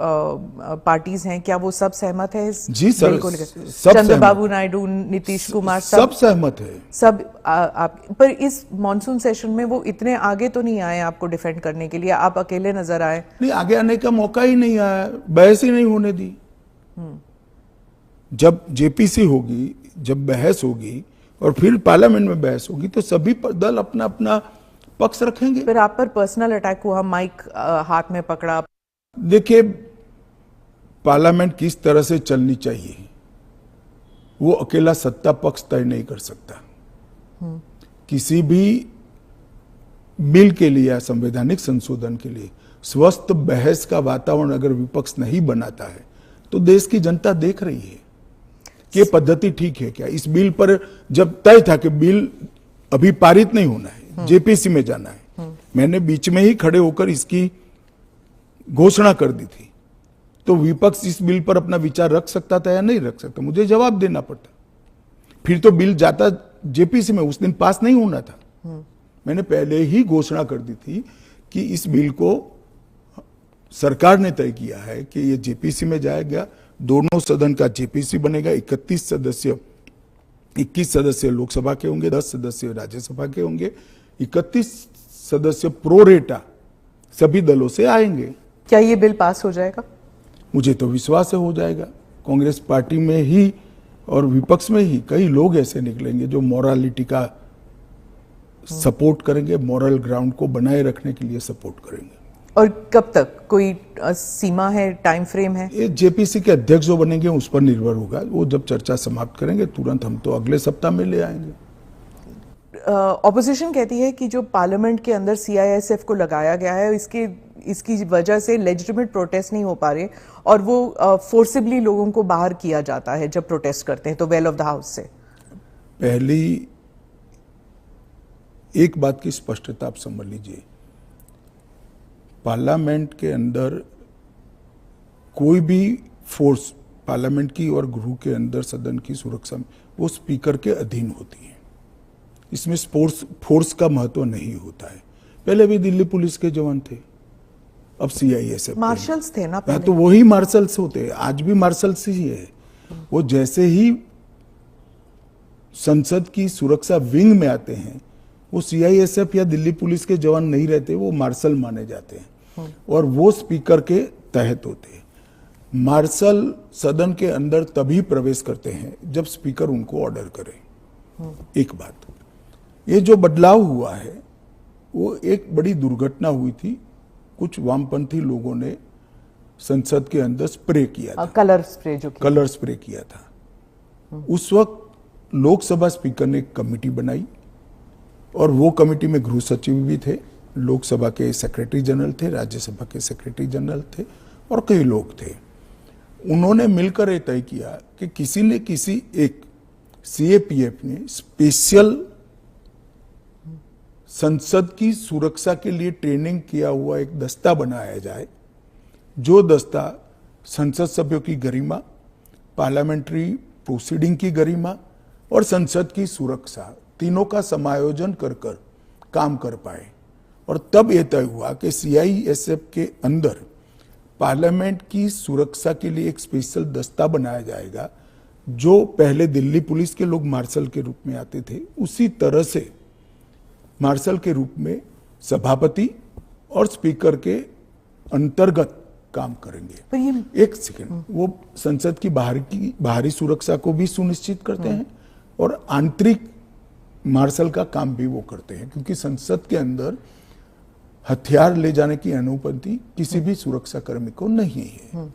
पार्टीज हैं, क्या वो सब सहमत है इस जी सर, बिल को लेकर? सब चंद्रबाबू नायडू, नीतीश कुमार सब सहमत है। सब आप पर इस मॉनसून सेशन में वो इतने आगे तो नहीं आए आपको डिफेंड करने के लिए, आप अकेले नजर आए। नहीं, आगे आने का मौका ही नहीं आया, बहस ही नहीं होने दी। जब जेपीसी होगी, जब बहस होगी और फिर पार्लियामेंट में बहस होगी तो सभी दल अपना अपना पक्ष रखेंगे। फिर आप पर पर्सनल अटैक हुआ, माइक हाथ में पकड़ा। देखिए, पार्लियामेंट किस तरह से चलनी चाहिए वो अकेला सत्ता पक्ष तय नहीं कर सकता। किसी भी बिल के लिए या संवैधानिक संशोधन के लिए स्वस्थ बहस का वातावरण अगर विपक्ष नहीं बनाता है तो देश की जनता देख रही है कि ये पद्धति ठीक है क्या। इस बिल पर जब तय था कि बिल अभी पारित नहीं होना है, जेपीसी में जाना है, मैंने बीच में ही खड़े होकर इसकी घोषणा कर दी थी, तो विपक्ष इस बिल पर अपना विचार रख सकता था या नहीं रख सकता, मुझे जवाब देना पड़ता। फिर तो बिल जाता जेपीसी में, उस दिन पास नहीं होना था। मैंने पहले ही घोषणा कर दी थी कि इस बिल को सरकार ने तय किया है कि ये जेपीसी में जाएगा, दोनों सदन का जेपीसी बनेगा, 21 सदस्य लोकसभा के होंगे, 10 सदस्य राज्यसभा के होंगे, 31 सदस्य प्रोरेटा सभी दलों से आएंगे। क्या ये बिल पास हो जाएगा? मुझे तो विश्वास है हो जाएगा। कांग्रेस पार्टी में ही और विपक्ष में ही कई लोग ऐसे निकलेंगे जो मोरालिटी का सपोर्ट करेंगे, मोरल ग्राउंड को बनाए रखने के लिए सपोर्ट करेंगे। और कब तक, कोई सीमा है, टाइम फ्रेम है? ये जेपीसी के अध्यक्ष जो बनेंगे उस पर निर्भर होगा। वो जब चर्चा समाप्त करेंगे तुरंत हम तो अगले सप्ताह में ले आएंगे। ऑपोजिशन कहती है कि जो पार्लियामेंट के अंदर सीआईएसएफ को लगाया गया है, इसकी वजह से लेजिटिमेट प्रोटेस्ट नहीं हो पा रहे और वो फोर्सिबली लोगों को बाहर किया जाता है जब प्रोटेस्ट करते हैं तो वेल ऑफ द हाउस से। पहली एक बात की स्पष्टता आप समझ लीजिए, पार्लियामेंट के अंदर कोई भी फोर्स पार्लियामेंट की और गृह के अंदर सदन की सुरक्षा में वो स्पीकर के अधीन होती है। इसमें फोर्स का महत्व नहीं होता है। पहले भी दिल्ली पुलिस के जवान थे, अब सीआईएसएफ मार्शल्स थे ना पहले। तो वही मार्शल्स होते हैं, आज भी मार्शल्स ही है। वो जैसे ही संसद की सुरक्षा विंग में आते हैं वो सीआईएसएफ या दिल्ली पुलिस के जवान नहीं रहते, वो मार्शल माने जाते हैं और वो स्पीकर के तहत होते हैं। मार्शल सदन के अंदर तभी प्रवेश करते हैं जब स्पीकर उनको ऑर्डर करे। एक बात, ये जो बदलाव हुआ है वो एक बड़ी दुर्घटना हुई थी। कुछ वामपंथी लोगों ने संसद के अंदर स्प्रे किया था, कलर स्प्रे किया था। उस वक्त लोकसभा स्पीकर ने एक कमेटी बनाई और वो कमेटी में गृह सचिव भी थे, लोकसभा के सेक्रेटरी जनरल थे, राज्यसभा के सेक्रेटरी जनरल थे और कई लोग थे। उन्होंने मिलकर ये तय किया कि किसी ने किसी एक सीएपीएफ ने स्पेशल संसद की सुरक्षा के लिए ट्रेनिंग किया हुआ एक दस्ता बनाया जाए, जो दस्ता संसद सभ्यों की गरिमा, पार्लियामेंट्री प्रोसीडिंग की गरिमा और संसद की सुरक्षा तीनों का समायोजन कर काम कर पाए। और तब यह तय हुआ कि सीआईएसएफ के अंदर पार्लियामेंट की सुरक्षा के लिए एक स्पेशल दस्ता बनाया जाएगा। जो पहले दिल्ली पुलिस के लोग मार्शल के रूप में आते थे, उसी तरह से मार्शल के रूप में सभापति और स्पीकर के अंतर्गत काम करेंगे। एक सेकंड, वो संसद की बाहरी सुरक्षा को भी सुनिश्चित करते हैं और आंतरिक मार्शल का काम भी वो करते हैं, क्योंकि संसद के अंदर हथियार ले जाने की अनुमति किसी भी सुरक्षा कर्मी को नहीं है।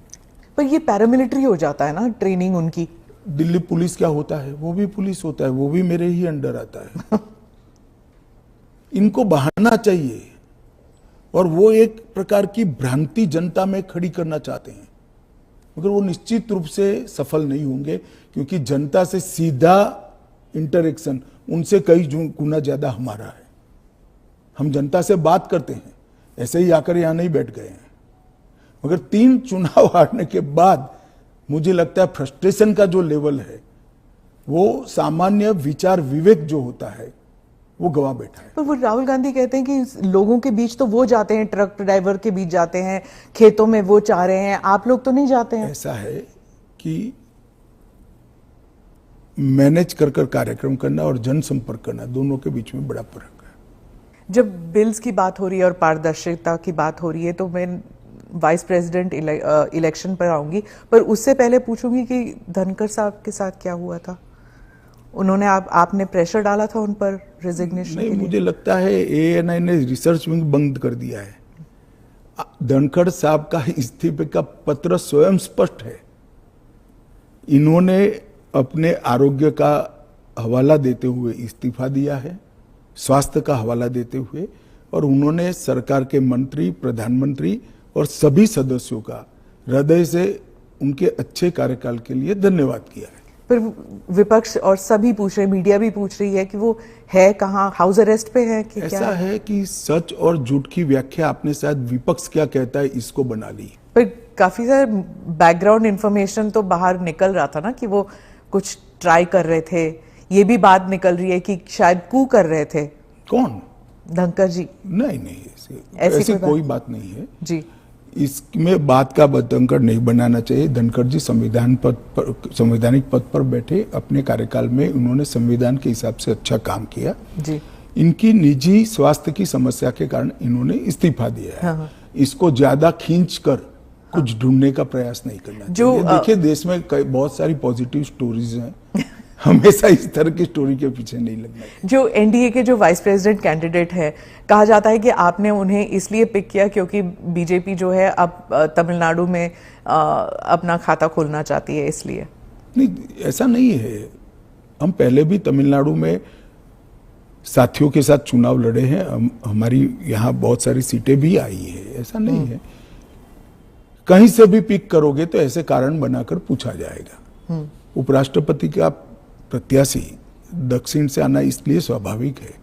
पर ये पैरामिलिट्री हो जाता है ना ट्रेनिंग उनकी। दिल्ली पुलिस क्या होता है, वो भी पुलिस होता है, वो भी मेरे ही अंडर आता है। इनको बहाना चाहिए, और वो एक प्रकार की भ्रांति जनता में खड़ी करना चाहते हैं, मगर वो निश्चित रूप से सफल नहीं होंगे, क्योंकि जनता से सीधा इंटरेक्शन उनसे कई गुना ज्यादा हमारा है। हम जनता से बात करते हैं, ऐसे ही आकर यहां नहीं बैठ गए हैं। मगर 3 चुनाव हारने के बाद मुझे लगता है फ्रस्ट्रेशन का जो लेवल है, वो सामान्य विचार विवेक जो होता है वो गवा बैठा है। पर वो राहुल गांधी कहते हैं कि लोगों के बीच तो वो जाते हैं, ट्रक ड्राइवर के बीच जाते हैं, खेतों में वो चाह रहे हैं, आप लोग तो नहीं जाते हैं। ऐसा है कि मैनेज कर कार्यक्रम करना और जनसंपर्क करना, दोनों के बीच में बड़ा फर्क है। जब बिल्स की बात हो रही है और पारदर्शिता की बात हो रही है, तो मैं वाइस प्रेसिडेंट इलेक्शन पर आऊंगी, पर उससे पहले पूछूंगी कि धनखड़ साहब के साथ क्या हुआ था। उन्होंने आपने प्रेशर डाला था उन पर रेजिग्नेशन के लिए? नहीं, मुझे लगता है ANI ने रिसर्च विंग बंद कर दिया है। धनखड़ साहब का इस्तीफे का पत्र स्वयं स्पष्ट है। इन्होंने अपने आरोग्य का हवाला देते हुए इस्तीफा दिया है, स्वास्थ्य का हवाला देते हुए, और उन्होंने सरकार के मंत्री, प्रधानमंत्री और सभी सदस्यों का हृदय से उनके अच्छे कार्यकाल के लिए धन्यवाद किया है। पर विपक्ष और सभी पूछ रहे, मीडिया भी पूछ रही है कि वो है कहाँ, हाउस अरेस्ट पे है कि ऐसा क्या है कि सच और झूठ की व्याख्या आपने शायद विपक्ष क्या कहता है इसको बना ली। पर काफी सारे बैकग्राउंड इंफॉर्मेशन तो बाहर निकल रहा था ना कि वो कुछ ट्राई कर रहे थे। ये भी बात निकल रही है कि शायद कू कर रहे थे। कौन? धनखड़ जी। नहीं, ऐसी कोई बात नहीं है जी। इसमें बात का धनखड़ नहीं बनाना चाहिए। धनखड़ जी संवैधानिक पद पर बैठे, अपने कार्यकाल में उन्होंने संविधान के हिसाब से अच्छा काम किया जी। इनकी निजी स्वास्थ्य की समस्या के कारण इन्होंने इस्तीफा दिया है। हाँ। इसको ज्यादा खींच कर कुछ ढूंढने का प्रयास नहीं करना चाहिए। देखिए, देश में बहुत सारी पॉजिटिव स्टोरीज हैं, हमेशा इस तरह की स्टोरी के पीछे नहीं लगना है। जो एनडीए के जो वाइस प्रेसिडेंट कैंडिडेट है, कहा जाता है कि आपने उन्हें इसलिए पिक किया क्योंकि बीजेपी जो है अब तमिलनाडु में अपना खाता खोलना चाहती है, इसलिए। नहीं, ऐसा नहीं है। हम पहले भी तमिलनाडु में साथियों के साथ चुनाव लड़े हैं। हमारी यहाँ बहुत सारी सीटें भी आई है, ऐसा नहीं है। कहीं से भी पिक करोगे तो ऐसे कारण बनाकर पूछा जाएगा। उपराष्ट्रपति का प्रत्याशी दक्षिण से आना इसलिए स्वाभाविक है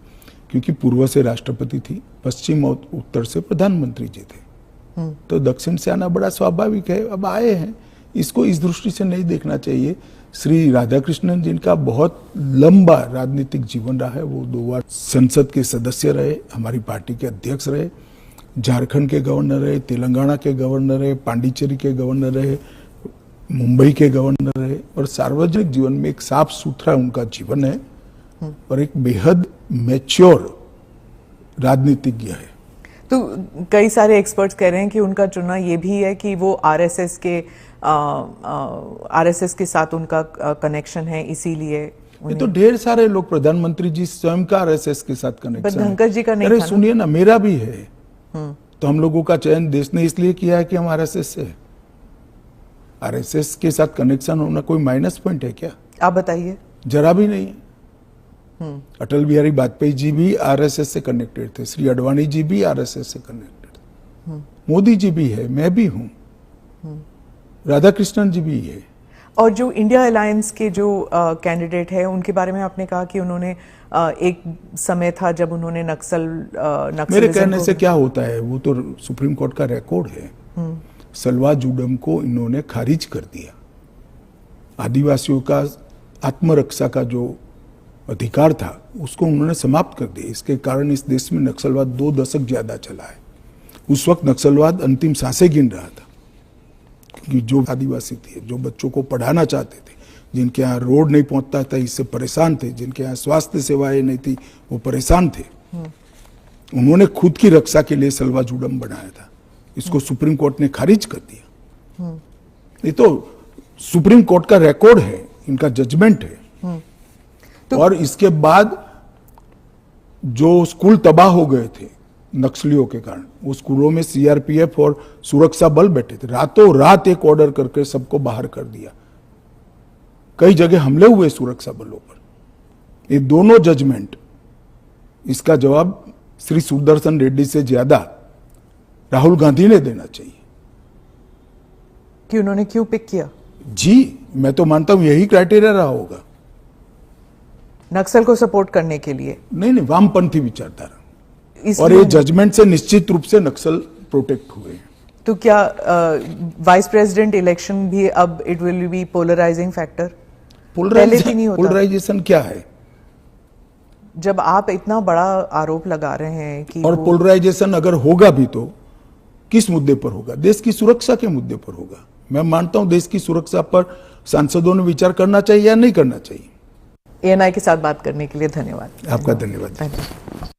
क्योंकि पूर्व से राष्ट्रपति थी, पश्चिम और उत्तर से प्रधानमंत्री जी थे, तो दक्षिण से आना बड़ा स्वाभाविक है। अब आए हैं, इसको इस दृष्टि से नहीं देखना चाहिए। श्री राधाकृष्णन जिनका बहुत लंबा राजनीतिक जीवन रहा है, वो 2 बार संसद के सदस्य रहे, हमारी पार्टी के अध्यक्ष रहे, झारखंड के गवर्नर रहे, तेलंगाना के गवर्नर रहे, पांडिचेरी के गवर्नर रहे, मुंबई के गवर्नर रहे, और सार्वजनिक जीवन में एक साफ सुथरा उनका जीवन है और एक बेहद मैच्योर राजनीतिज्ञ है। तो कई सारे एक्सपर्ट्स कह रहे हैं कि उनका चुना ये भी है कि वो आरएसएस के साथ उनका कनेक्शन है, इसीलिए। ये तो ढेर सारे लोग, प्रधानमंत्री जी स्वयं का आरएसएस के साथ कनेक्शन है। धनखड़ जी का नहीं। अरे सुनिए ना, मेरा भी है। तो हम लोगों का चयन देश ने इसलिए किया है कि हम आरएसएस से। आरएसएस के साथ कनेक्शन होना कोई माइनस पॉइंट है क्या? आप बताइए। जरा भी नहीं है। अटल बिहारी वाजपेयी जी भी आरएसएस से कनेक्टेड थे, श्री अडवाणी जी भी आरएसएस से कनेक्टेड थे, मोदी जी भी है, मैं भी हूं, राधाकृष्णन जी भी है। और जो इंडिया अलायंस के जो कैंडिडेट है, उनके बारे में आपने कहा कि उन्होंने एक समय था जब उन्होंने मेरे कहने से क्या होता है, वो तो सुप्रीम कोर्ट का रिकॉर्ड है। सलवा जुडम को इन्होंने खारिज कर दिया। आदिवासियों का आत्मरक्षा का जो अधिकार था उसको उन्होंने समाप्त कर दिया। इसके कारण इस देश में नक्सलवाद 2 दशक ज्यादा चला है। उस वक्त नक्सलवाद अंतिम सांसें गिन रहा था, क्योंकि जो आदिवासी थे, जो बच्चों को पढ़ाना चाहते थे, जिनके यहाँ रोड नहीं पहुंचता था, इससे परेशान थे, जिनके यहाँ स्वास्थ्य सेवाएं नहीं थी, वो परेशान थे। उन्होंने खुद की रक्षा के लिए सलवा जुडम बनाया था। इसको सुप्रीम कोर्ट ने खारिज कर दिया। ये तो सुप्रीम कोर्ट का रिकॉर्ड है, इनका जजमेंट है। तो और इसके बाद जो स्कूल तबाह हो गए थे नक्सलियों के कारण, वो स्कूलों में सीआरपीएफ और सुरक्षा बल बैठे थे। रातों रात एक ऑर्डर करके सबको बाहर कर दिया। कई जगह हमले हुए सुरक्षा बलों पर। ये दोनों जजमेंट, इसका जवाब श्री सुदर्शन रेड्डी से ज्यादा राहुल गांधी ने देना चाहिए। कि उन्होंने क्यों पिक किया? जी, मैं तो मानता हूं यही क्राइटेरिया रहा होगा। नक्सल को सपोर्ट करने के लिए? नहीं, वामपंथी विचारधारा, इसलिए और ये जजमेंट से निश्चित रूप से नक्सल प्रोटेक्ट हुए हैं। तो क्या वाइस प्रेसिडेंट इलेक्शन भी अब it will be polarising factor? पहले भी नहीं होता। पोलराइजेशन क्या है? जब आप इतना बड़ा आरोप लगा रहे हैं कि और पोलराइजेशन अगर होगा भी तो किस मुद्दे पर होगा? देश की सुरक्षा के मुद्दे पर होगा। मैं मानता हूं देश की सुरक्षा पर सांसदों ने विचार करना चाहिए या नहीं करना चाहिए। ANI के साथ बात करने के लिए धन्यवाद। आपका धन्यवाद। Thank you.